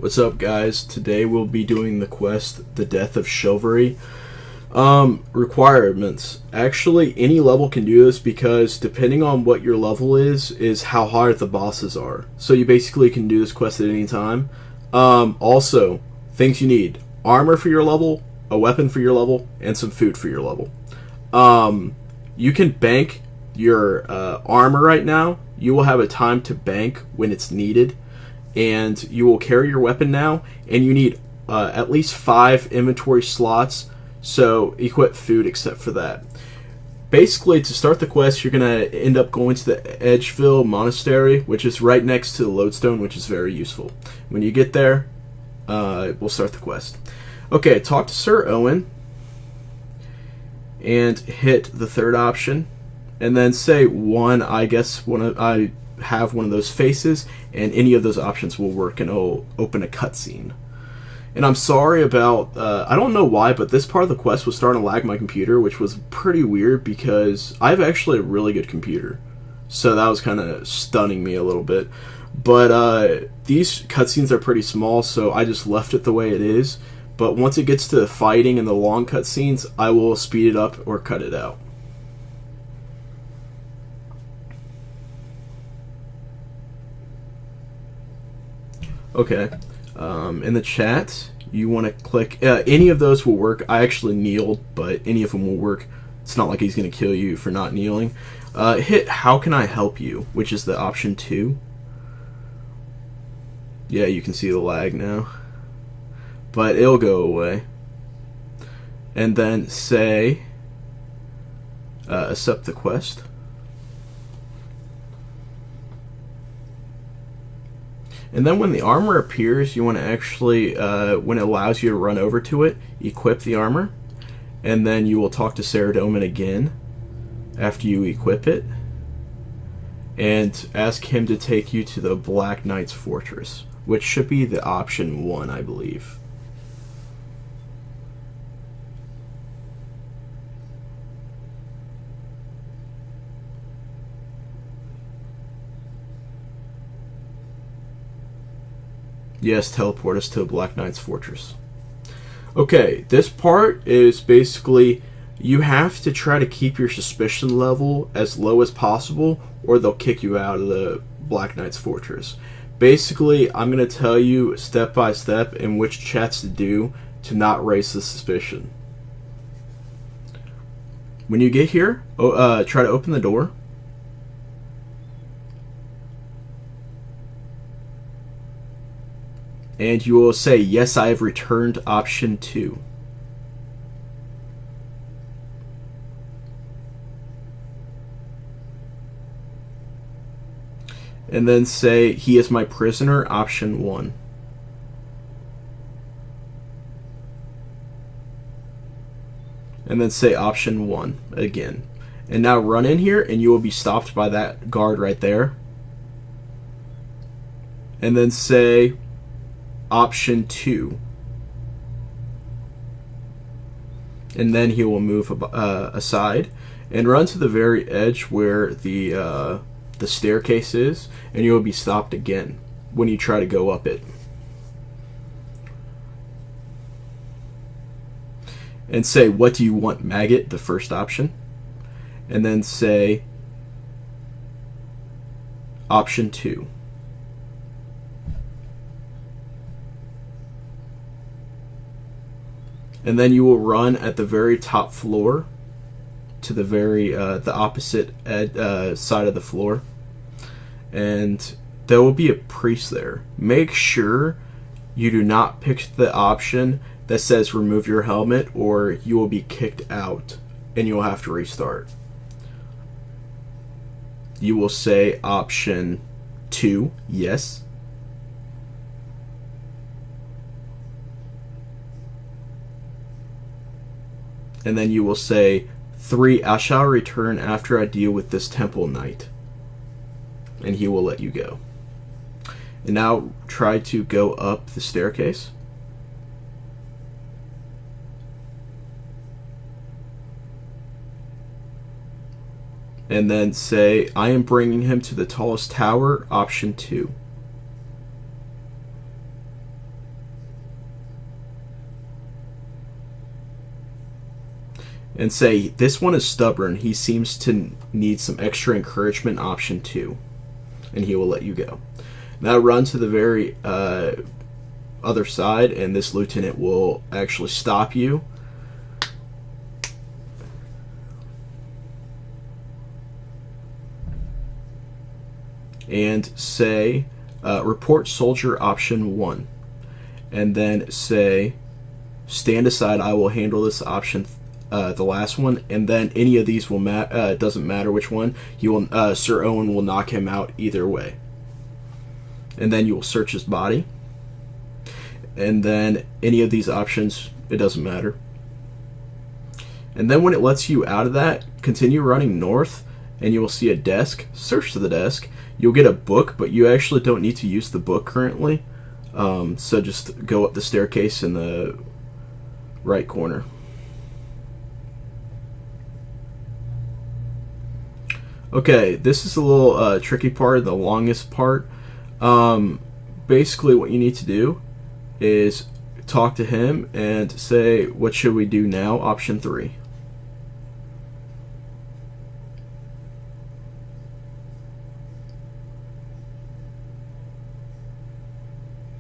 What's up, guys? Today we'll be doing the quest, The Death of Chivalry. Requirements. Actually, any level can do this because depending on what your level is how hard the bosses are. So you basically can do this quest at any time. Also, things you need. Armor for your level, a weapon for your level, and some food for your level. You can bank your armor right now. You will have a time to bank when it's needed. And you will carry your weapon now, and you need at least 5 inventory slots, so equip food except for that. Basically, to start the quest, you're going to end up going to the Edgeville Monastery, which is right next to the lodestone, which is very useful. When you get there, we'll start the quest. Okay, talk to Sir Owen, and hit the third option, and then say I have one of those faces, and any of those options will work, and it'll open a cutscene. And I'm sorry about, I don't know why, but this part of the quest was starting to lag my computer, which was pretty weird because I have actually a really good computer. So that was kind of stunning me a little bit. But these cutscenes are pretty small, so I just left it the way it is. But once it gets to the fighting and the long cutscenes, I will speed it up or cut it out. Okay, in the chat, you want to click, any of those will work. I actually kneeled, but any of them will work. It's not like he's going to kill you for not kneeling. Hit how can I help you, which is the option 2. Yeah, you can see the lag now. But it'll go away. And then say, accept the quest. And then when the armor appears, you want to actually, when it allows you to run over to it, equip the armor. And then you will talk to Saradomin again after you equip it. And ask him to take you to the Black Knight's Fortress, which should be the option 1, I believe. Yes, teleport us to Black Knight's Fortress. Okay, this part is basically you have to try to keep your suspicion level as low as possible or they'll kick you out of the Black Knight's Fortress. Basically, I'm going to tell you step by step in which chats to do to not raise the suspicion. When you get here, try to open the door. And you will say, yes, I have returned option 2. And then say, he is my prisoner, option 1. And then say option 1 again. And now run in here and you will be stopped by that guard right there. And then say option 2, and then he will move aside and run to the very edge where the staircase is, and you will be stopped again when you try to go up it. And say, what do you want, maggot, the first option, and then say option 2. And then you will run at the very top floor to the very the opposite side of the floor, and there will be a priest there. Make sure you do not pick the option that says remove your helmet, or you will be kicked out and you will have to restart. You will say option 2, yes. And then you will say 3, I shall return after I deal with this temple knight. And he will let you go. And now try to go up the staircase. And then say, I am bringing him to the tallest tower, option 2. and say, this one is stubborn. He seems to need some extra encouragement, option 2. And he will let you go. Now run to the very other side, and this lieutenant will actually stop you. And say, report soldier option 1. And then say, stand aside, I will handle this option, the last one. And then any of these will doesn't matter which one. He will, Sir Owen will knock him out either way. And then you will search his body. And then any of these options, it doesn't matter. And then when it lets you out of that, continue running north, and you will see a desk. Search the desk. You'll get a book, but you actually don't need to use the book currently. So just go up the staircase in the right corner. Okay, this is a little tricky part, the longest part. Basically what you need to do is talk to him and say, what should we do now? Option 3.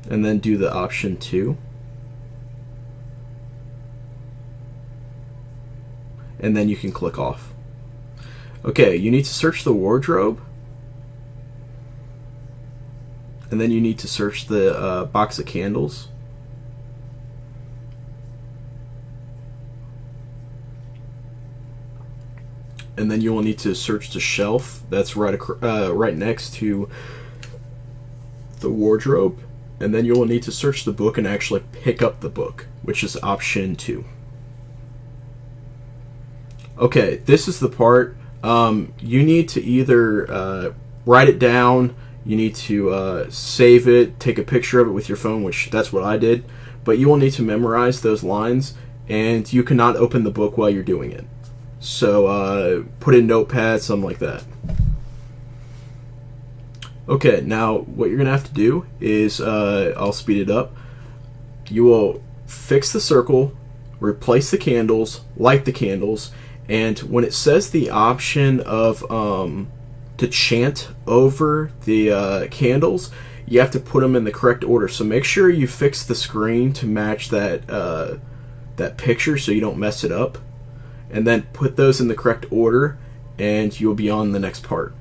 And then do the option 2. And then you can click off. Okay, you need to search the wardrobe. And then you need to search the box of candles. And then you will need to search the shelf that's right next to the wardrobe. And then you will need to search the book and actually pick up the book, which is option 2. Okay, this is the part. You need to either write it down, you need to save it, take a picture of it with your phone, which that's what I did, but you will need to memorize those lines, and you cannot open the book while you're doing it. So put in Notepad, something like that. Okay, now what you're going to have to do is, I'll speed it up. You will fix the circle, replace the candles, light the candles, and when it says the option of to chant over the candles, you have to put them in the correct order. So make sure you fix the screen to match that that picture so you don't mess it up. And then put those in the correct order, and you'll be on the next part.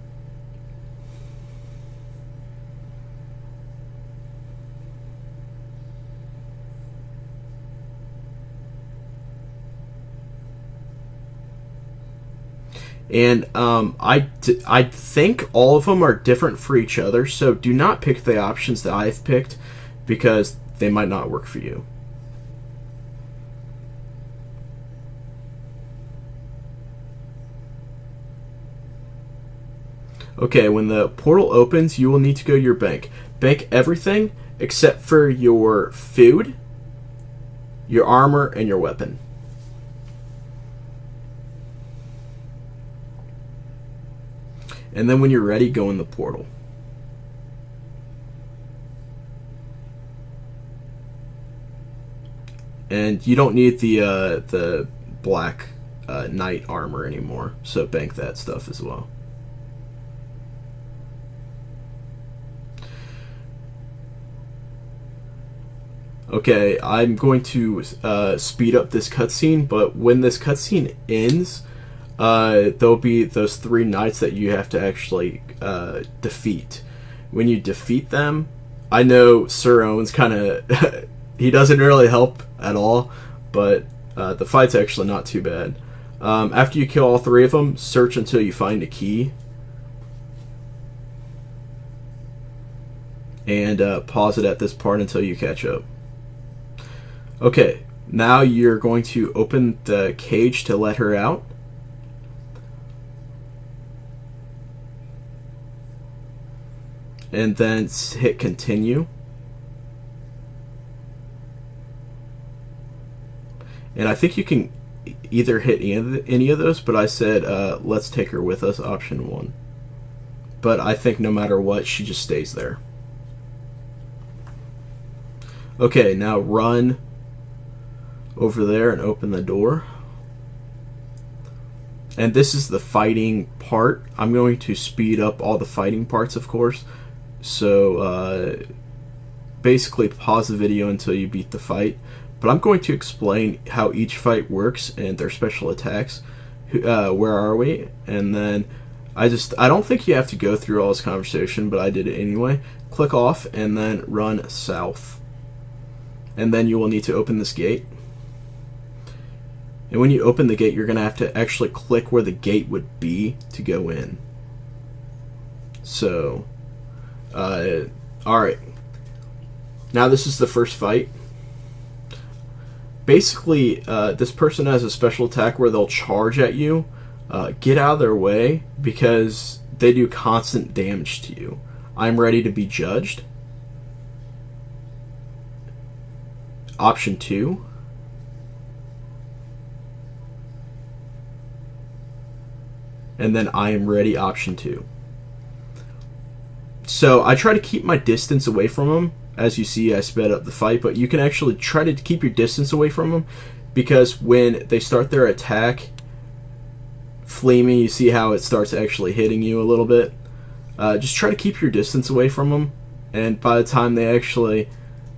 And I think all of them are different for each other, so do not pick the options that I've picked because they might not work for you. Okay, when the portal opens, you will need to go to your bank. Bank everything except for your food, your armor, and your weapon. And then when you're ready, go in the portal. And you don't need the black knight armor anymore, so bank that stuff as well. Okay, I'm going to speed up this cutscene, but when this cutscene ends, there'll be those 3 knights that you have to actually defeat. When you defeat them, I know Sir Owen's kind of... he doesn't really help at all, but the fight's actually not too bad. After you kill all 3 of them, search until you find a key. And pause it at this part until you catch up. Okay, now you're going to open the cage to let her out. And then hit continue. And I think you can either hit any of those, but I said let's take her with us, option 1. But I think no matter what, she just stays there. Okay, now run over there and open the door. And this is the fighting part. I'm going to speed up all the fighting parts, of course. So basically pause the video until you beat the fight. But I'm going to explain how each fight works and their special attacks. Where are we? And then I don't think you have to go through all this conversation, but I did it anyway. Click off and then run south. And then you will need to open this gate. And when you open the gate, you're going to have to actually click where the gate would be to go in. So, alright. Now this is the first fight. Basically, this person has a special attack where they'll charge at you. Get out of their way because they do constant damage to you. I'm ready to be judged. Option 2. And then I am ready, option 2. So I try to keep my distance away from them. As you see, I sped up the fight, but you can actually try to keep your distance away from them because when they start their attack, flee me, you see how it starts actually hitting you a little bit. Just try to keep your distance away from them, and by the time they actually,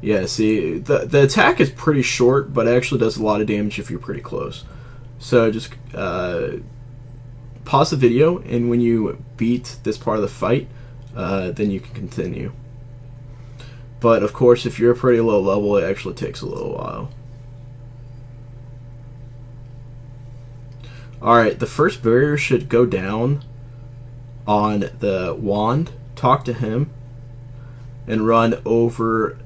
yeah, see, the attack is pretty short, but it actually does a lot of damage if you're pretty close. So just pause the video, and when you beat this part of the fight, then you can continue. But of course, if you're a pretty low level, it actually takes a little while. Alright, the first barrier should go down on the wand. Talk to him and run over.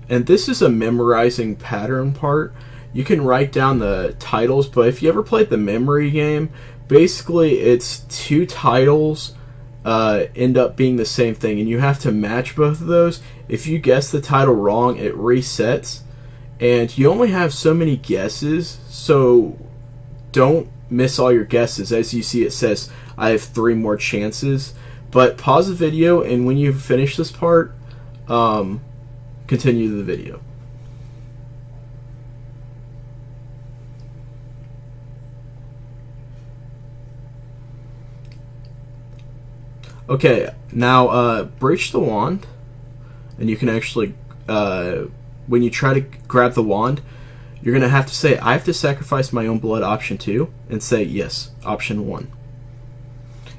And this is a memorizing pattern part. You can write down the titles, but if you ever played the memory game, basically it's 2 titles end up being the same thing, and you have to match both of those. If you guess the title wrong, it resets, and you only have so many guesses, so don't miss all your guesses. As you see, it says I have 3 more chances, but pause the video, and when you finish this part, continue the video. Okay, now breach the wand, and you can actually, when you try to grab the wand, you're going to have to say, I have to sacrifice my own blood, option 2, and say, yes, option 1.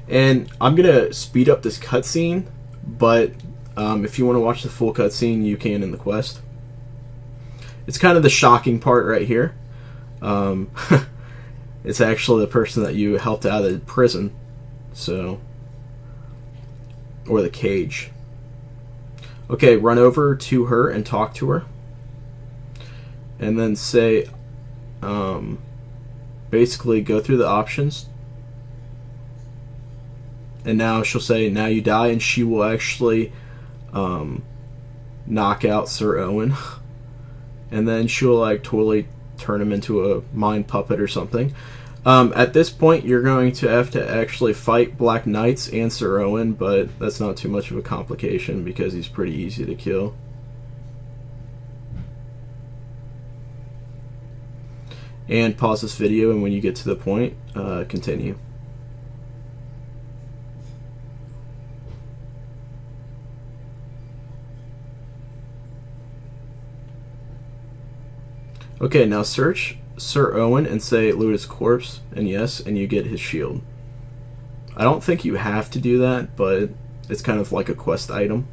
And I'm going to speed up this cutscene, but if you want to watch the full cutscene, you can in the quest. It's kind of the shocking part right here. It's actually the person that you helped out of the prison, so... or the cage. Okay, run over to her and talk to her. And then say, basically go through the options. And now she'll say, now you die, and she will actually knock out Sir Owen. And then she'll like totally turn him into a mind puppet or something. At this point, you're going to have to actually fight Black Knights and Sir Owen, but that's not too much of a complication because he's pretty easy to kill. And pause this video, and when you get to the point, continue. Okay, now search Sir Owen and say loot his corpse, and yes, and you get his shield. I don't think you have to do that, but it's kind of like a quest item.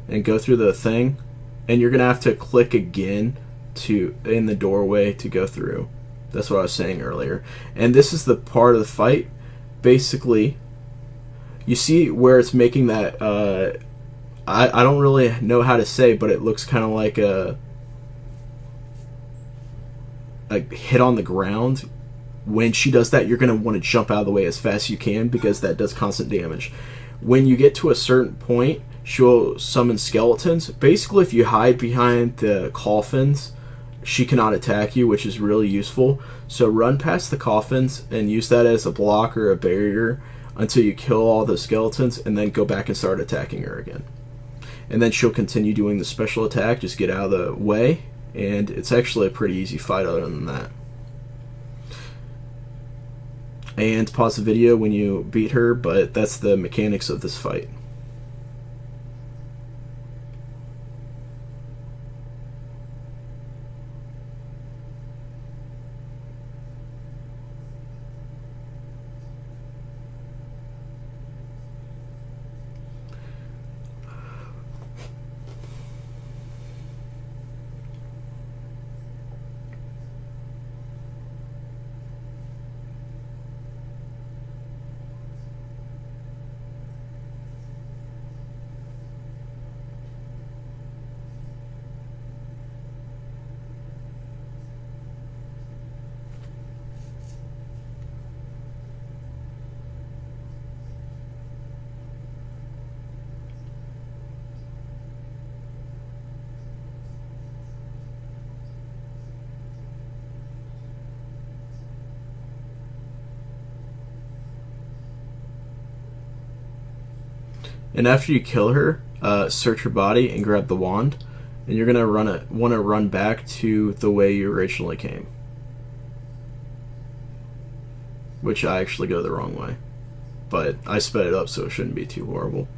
And go through the thing, and you're gonna have to click again to in the doorway to go through. That's what I was saying earlier. And this is the part of the fight. Basically, you see where it's making that I don't really know how to say, but it looks kind of like a hit on the ground. When she does that, you're going to want to jump out of the way as fast as you can because that does constant damage. When you get to a certain point, she'll summon skeletons. Basically, if you hide behind the coffins, she cannot attack you, which is really useful. So run past the coffins and use that as a block or a barrier until you kill all the skeletons, and then go back and start attacking her again. And then she'll continue doing the special attack. Just get out of the way. And it's actually a pretty easy fight other than that. and pause the video when you beat her, but that's the mechanics of this fight. And after you kill her, search her body and grab the wand, and you're gonna want to run back to the way you originally came, which I actually go the wrong way, but I sped it up so it shouldn't be too horrible.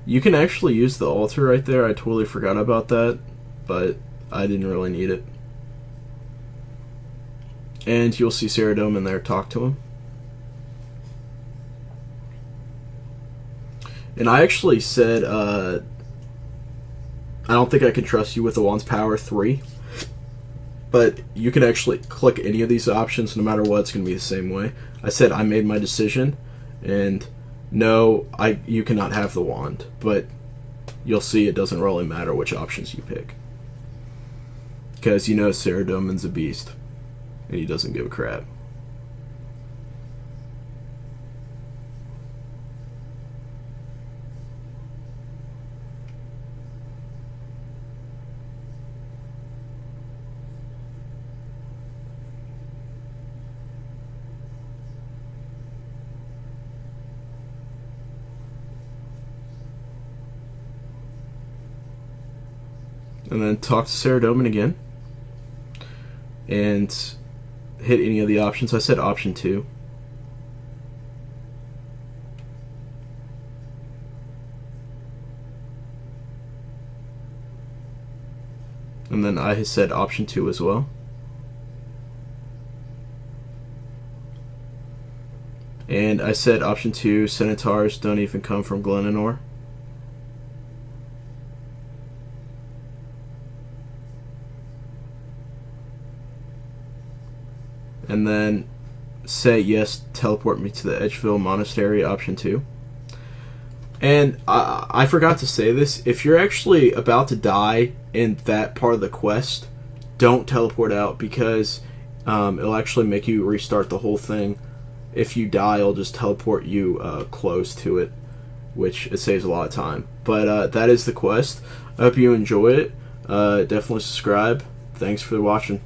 You can actually use the altar right there. I totally forgot about that, but I didn't really need it. And you'll see Ceridome in there. Talk to him. And I actually said, I don't think I can trust you with the wand's power 3. But you can actually click any of these options, no matter what, it's going to be the same way. I said I made my decision, and no, you cannot have the wand. But you'll see it doesn't really matter which options you pick. Because you know Ceridome's a beast, and he doesn't give a crap. And then talk to Ceridome again. And hit any of the options. I said option 2. And then I said option 2 as well. And I said option 2, Centaurs don't even come from Glenanor. And then say yes, teleport me to the Edgeville Monastery, option 2. And I forgot to say this, if you're actually about to die in that part of the quest, don't teleport out, because it'll actually make you restart the whole thing. If you die, it'll just teleport you close to it, which it saves a lot of time. But that is the quest. I hope you enjoy it. Definitely subscribe. Thanks for watching.